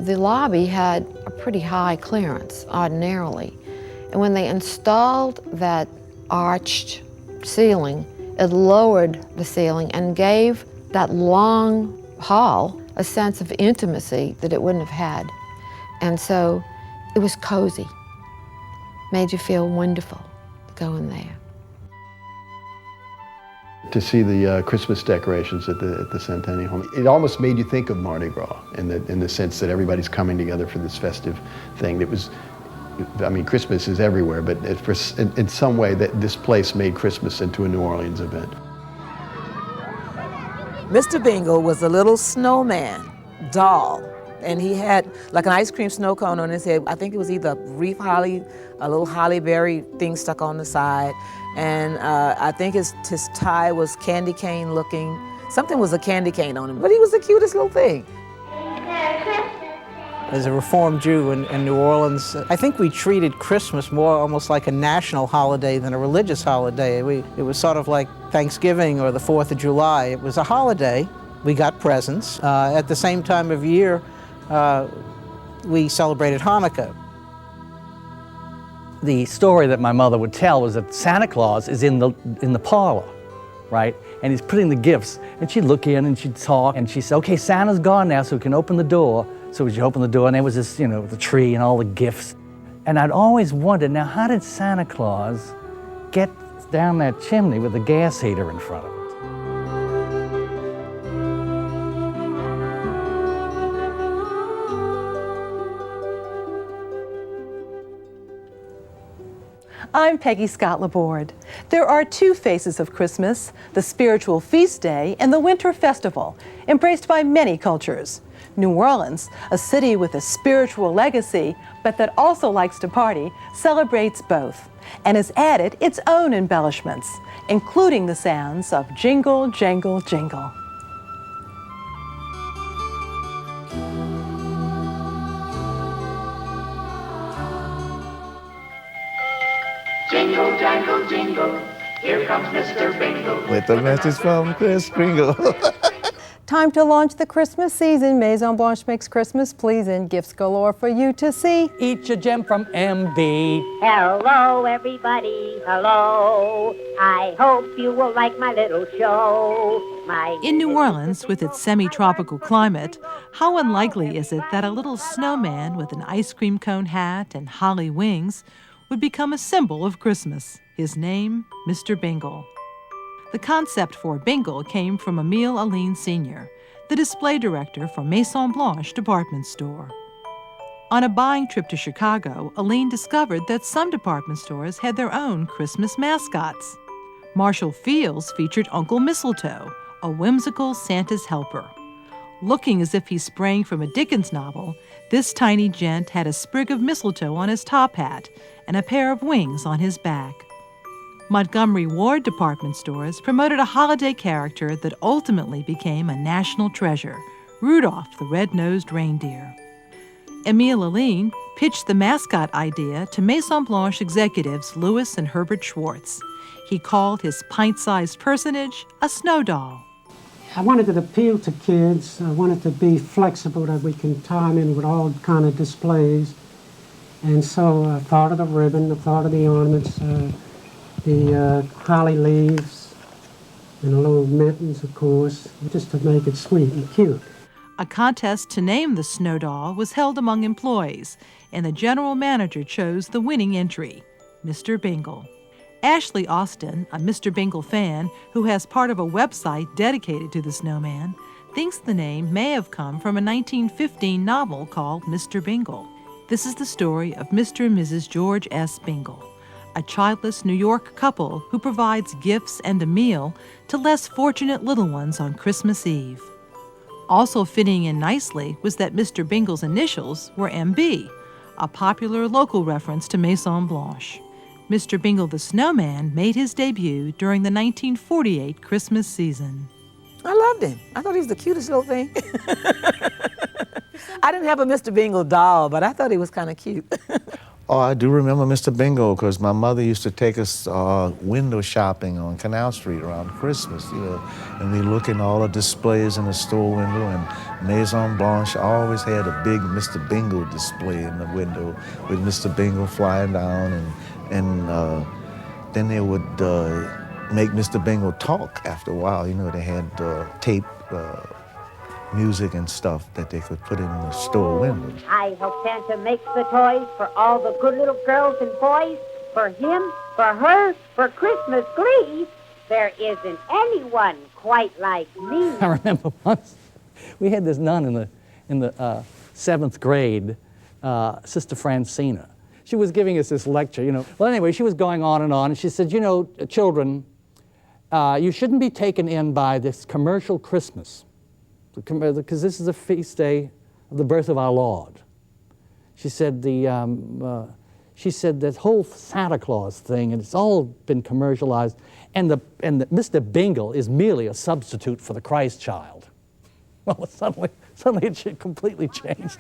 The lobby had a pretty high clearance, ordinarily. And when they installed that arched ceiling, it lowered the ceiling and gave that long hall a sense of intimacy that it wouldn't have had. And so it was cozy, made you feel wonderful to go in there. To see the Christmas decorations at the Centennial Home, it almost made you think of Mardi Gras in the sense that everybody's coming together for this festive thing. It was, I mean, Christmas is everywhere, but in some way this place made Christmas into a New Orleans event. Mr. Bingle was a little snowman doll, and he had like an ice cream snow cone on his head. I think it was either reef holly, a little holly berry thing stuck on the side, and I think his tie was candy cane looking. Something was a candy cane on him, but he was the cutest little thing. As a Reformed Jew in New Orleans, I think we treated Christmas more almost like a national holiday than a religious holiday. It was sort of like Thanksgiving or the 4th of July. It was a holiday. We got presents. At the same time of year, we celebrated Hanukkah. The story that my mother would tell was that Santa Claus is in the parlor, right? And he's putting the gifts, and she'd look in and she'd talk, and she'd say, okay, Santa's gone now, so we can open the door. So as you open the door, and there was this, the tree and all the gifts. And I'd always wondered, now how did Santa Claus get down that chimney with the gas heater in front of it? I'm Peggy Scott Laborde. There are two faces of Christmas, the spiritual feast day and the winter festival, embraced by many cultures. New Orleans, a city with a spiritual legacy, but that also likes to party, celebrates both and has added its own embellishments, including the sounds of jingle, jangle, jingle. Jingle, jangle, jingle, here comes Mr. Bingle. With a message from Kris Kringle. Time to launch the Christmas season. Maison Blanche makes Christmas pleasing. Gifts galore for you to see. Eat your gem from MB. Hello, everybody, hello. I hope you will like my little show. In New Orleans, with its semi-tropical climate, how unlikely is it that a little snowman with an ice cream cone hat and holly wings would become a symbol of Christmas? His name, Mr. Bingle. The concept for Bingle came from Emile Aline Sr., the display director for Maison Blanche department store. On a buying trip to Chicago, Aline discovered that some department stores had their own Christmas mascots. Marshall Field's featured Uncle Mistletoe, a whimsical Santa's helper. Looking as if he sprang from a Dickens novel, this tiny gent had a sprig of mistletoe on his top hat and a pair of wings on his back. Montgomery Ward department stores promoted a holiday character that ultimately became a national treasure, Rudolph the Red-Nosed Reindeer. Emile Aline pitched the mascot idea to Maison Blanche executives Louis and Herbert Schwartz. He called his pint-sized personage a snow doll. I wanted to appeal to kids. I wanted to be flexible, that we can tie them in with all kind of displays. And so I thought of the ribbon, I thought of the ornaments, the holly leaves, and the little mittens, of course, just to make it sweet and cute. A contest to name the snow doll was held among employees, and the general manager chose the winning entry, Mr. Bingle. Ashley Austin, a Mr. Bingle fan who has part of a website dedicated to the snowman, thinks the name may have come from a 1915 novel called Mr. Bingle. This is the story of Mr. and Mrs. George S. Bingle, a childless New York couple who provides gifts and a meal to less fortunate little ones on Christmas Eve. Also fitting in nicely was that Mr. Bingle's initials were MB, a popular local reference to Maison Blanche. Mr. Bingle the Snowman made his debut during the 1948 Christmas season. I loved him. I thought he was the cutest little thing. I didn't have a Mr. Bingle doll, but I thought he was kind of cute. Oh, I do remember Mr. Bingle, because my mother used to take us window shopping on Canal Street around Christmas, and we look in all the displays in the store window, and Maison Blanche always had a big Mr. Bingle display in the window with Mr. Bingle flying down, and then they would make Mr. Bingle talk after a while. You know, they had tape music and stuff that they could put in the store windows. I hope Santa makes the toys for all the good little girls and boys, for him, for her, for Christmas glee. There isn't anyone quite like me. I remember once we had this nun in the 7th grade, Sister Francina. She was giving us this lecture, you know. Well, anyway, she was going on, and she said, you know, children, you shouldn't be taken in by this commercial Christmas, because this is a feast day of the birth of our Lord. She said she said that whole Santa Claus thing, and it's all been commercialized, and the Mr. Bingle is merely a substitute for the Christ child. Well, suddenly it completely changed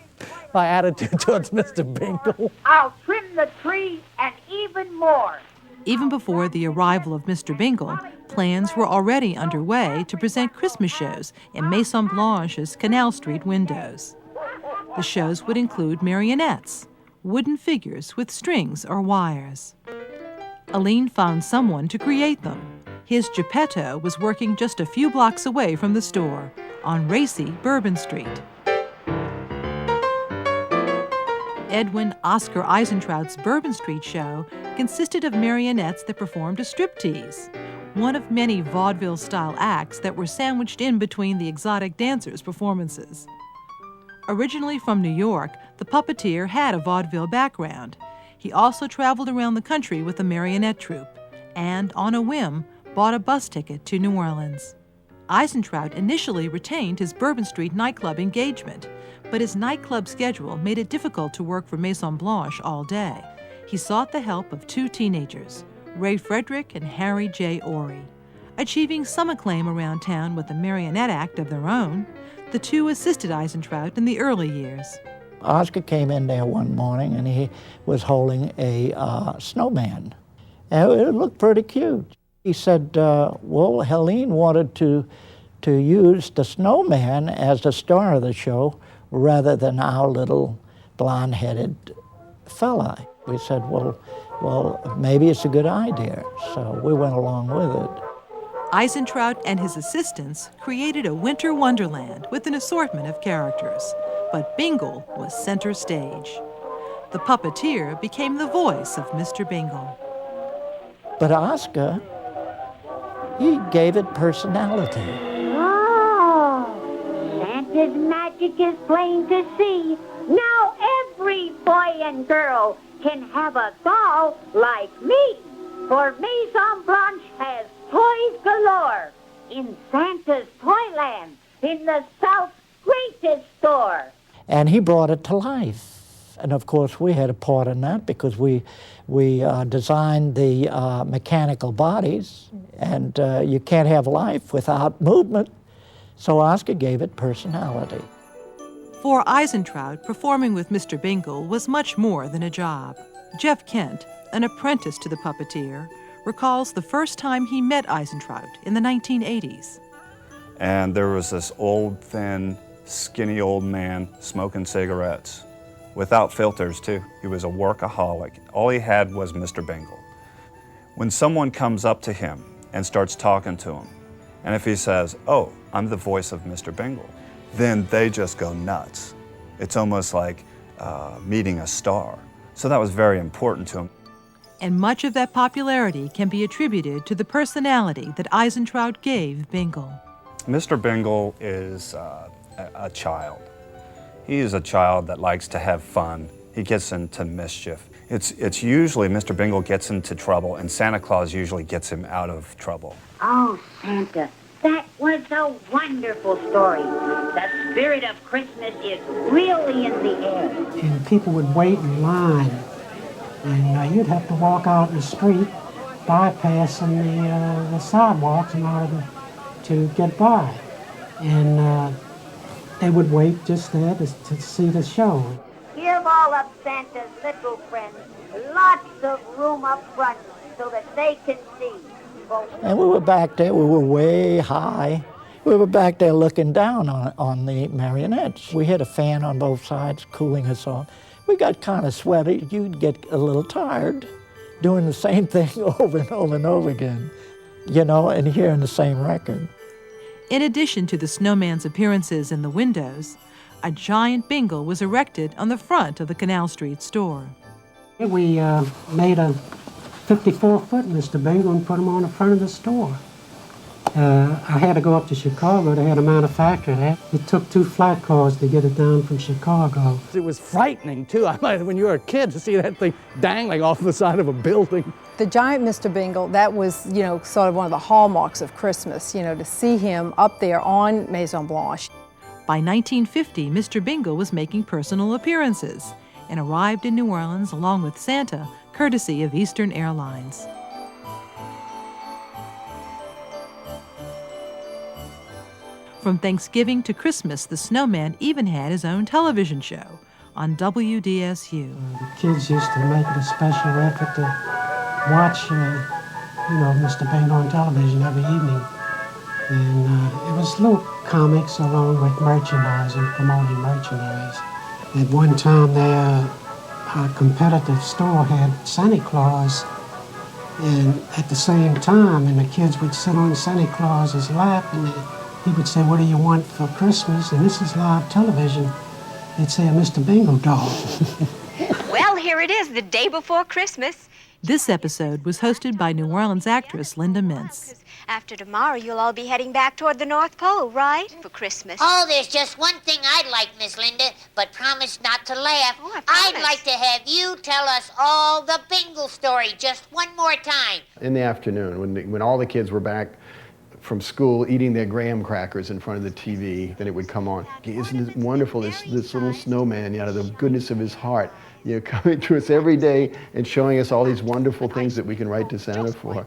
my attitude towards Mr. Bingle. I'll trim the tree and even more. Even before the arrival of Mr. Bingle, plans were already underway to present Christmas shows in Maison Blanche's Canal Street windows. The shows would include marionettes, wooden figures with strings or wires. Aline found someone to create them. His Geppetto was working just a few blocks away from the store on racy Bourbon Street. Edwin Oscar Eisentraut's Bourbon Street show consisted of marionettes that performed a striptease, one of many vaudeville-style acts that were sandwiched in between the exotic dancers' performances. Originally from New York, the puppeteer had a vaudeville background. He also traveled around the country with a marionette troupe and, on a whim, bought a bus ticket to New Orleans. Eisentraut initially retained his Bourbon Street nightclub engagement, but his nightclub schedule made it difficult to work for Maison Blanche all day. He sought the help of 2 teenagers, Ray Frederick and Harry J. Ory. Achieving some acclaim around town with a marionette act of their own, the 2 assisted Eisentraut in the early years. Oscar came in there one morning and he was holding a snowman. And it looked pretty cute. He said, well, Helene wanted to use the snowman as the star of the show rather than our little blonde-headed fella. We said, well, maybe it's a good idea. So we went along with it. Eisentraut and his assistants created a winter wonderland with an assortment of characters, but Bingle was center stage. The puppeteer became the voice of Mr. Bingle. But Oscar, he gave it personality. Oh, Santa's magic is plain to see. Now every boy and girl can have a doll like me. For Maison Blanche has toys galore in Santa's Toyland, in the South's greatest store. And he brought it to life. And of course, we had a part in that because we designed the mechanical bodies, and you can't have life without movement. So Oscar gave it personality. For Eisentraut, performing with Mr. Bingle was much more than a job. Jeff Kent, an apprentice to the puppeteer, recalls the first time he met Eisentraut in the 1980s. And there was this old, thin, skinny old man smoking cigarettes, without filters too. He was a workaholic. All he had was Mr. Bingle. When someone comes up to him and starts talking to him, and if he says, oh, I'm the voice of Mr. Bingle, then they just go nuts. It's almost like meeting a star. So that was very important to him. And much of that popularity can be attributed to the personality that Eisentraut gave Bingle. Mr. Bingle is a child. He is a child that likes to have fun. He gets into mischief. It's usually Mr. Bingle gets into trouble, and Santa Claus usually gets him out of trouble. Oh, Santa, that was a wonderful story. The spirit of Christmas is really in the air. And people would wait in line, and you'd have to walk out in the street, bypassing the sidewalks in order to get by. And they would wait just there to see the show. Give all of Santa's little friends lots of room up front so that they can see. And we were back there, we were way high, We were back there looking down on the marionettes. We had a fan on both sides cooling us off. We got kind of sweaty. You'd get a little tired doing the same thing over and over and over again, you know, and hearing the same record. In addition to the snowman's appearances in the windows, a giant Bingle was erected on the front of the Canal Street store. We made a 54-foot Mr. Bingle and put him on the front of the store. I had to go up to Chicago. They had a manufacturer there. It took 2 flat cars to get it down from Chicago. It was frightening, too. When you were a kid, to see that thing dangling off the side of a building. The giant Mr. Bingle, that was, you know, sort of one of the hallmarks of Christmas, you know, to see him up there on Maison Blanche. By 1950, Mr. Bingle was making personal appearances and arrived in New Orleans along with Santa, courtesy of Eastern Airlines. From Thanksgiving to Christmas, the snowman even had his own television show on WDSU. The kids used to make it a special effort to watch, you know, Mr. Bingle on television every evening. And it was little comics along with merchandise and promoting merchandise. At one time there, our competitive store had Santa Claus, and at the same time, and the kids would sit on Santa Claus's lap, and he would say, "What do you want for Christmas?" And this is live television. They'd say, "A Mr. Bingle doll." Well, here it is, the day before Christmas. This episode was hosted by New Orleans actress Linda Mintz. After tomorrow, you'll all be heading back toward the North Pole, right? For Christmas. Oh, there's just one thing I'd like, Miss Linda, but promise not to laugh. Oh, I promise. I'd like to have you tell us all the Bingle story just one more time. In the afternoon, when all the kids were back from school eating their graham crackers in front of the TV, then it would come on. Isn't it wonderful, this little snowman, out of the goodness of his heart, you know, coming to us every day and showing us all these wonderful things that we can write to Santa for.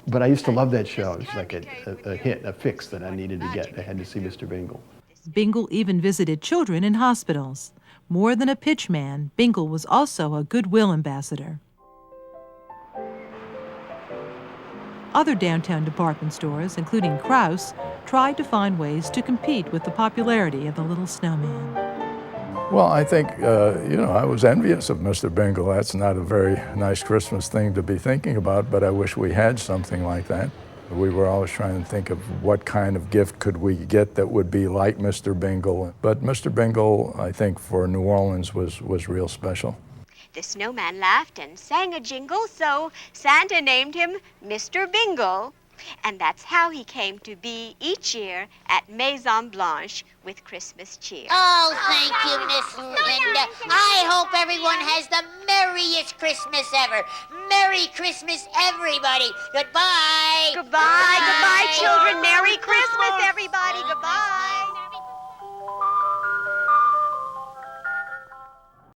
But I used to love that show. It was like a hit, a fix that I needed to get. I had to see Mr. Bingle. Bingle even visited children in hospitals. More than a pitchman, Bingle was also a goodwill ambassador. Other downtown department stores, including Krauss, tried to find ways to compete with the popularity of the little snowman. Well, I think, you know, I was envious of Mr. Bingle. That's not a very nice Christmas thing to be thinking about, but I wish we had something like that. We were always trying to think of what kind of gift could we get that would be like Mr. Bingle. But Mr. Bingle, I think, for New Orleans was real special. The snowman laughed and sang a jingle, so Santa named him Mr. Bingle. And that's how he came to be each year at Maison Blanche with Christmas cheer. Oh, thank you, Miss Linda. I hope everyone has the merriest Christmas ever. Merry Christmas, everybody. Goodbye. Goodbye.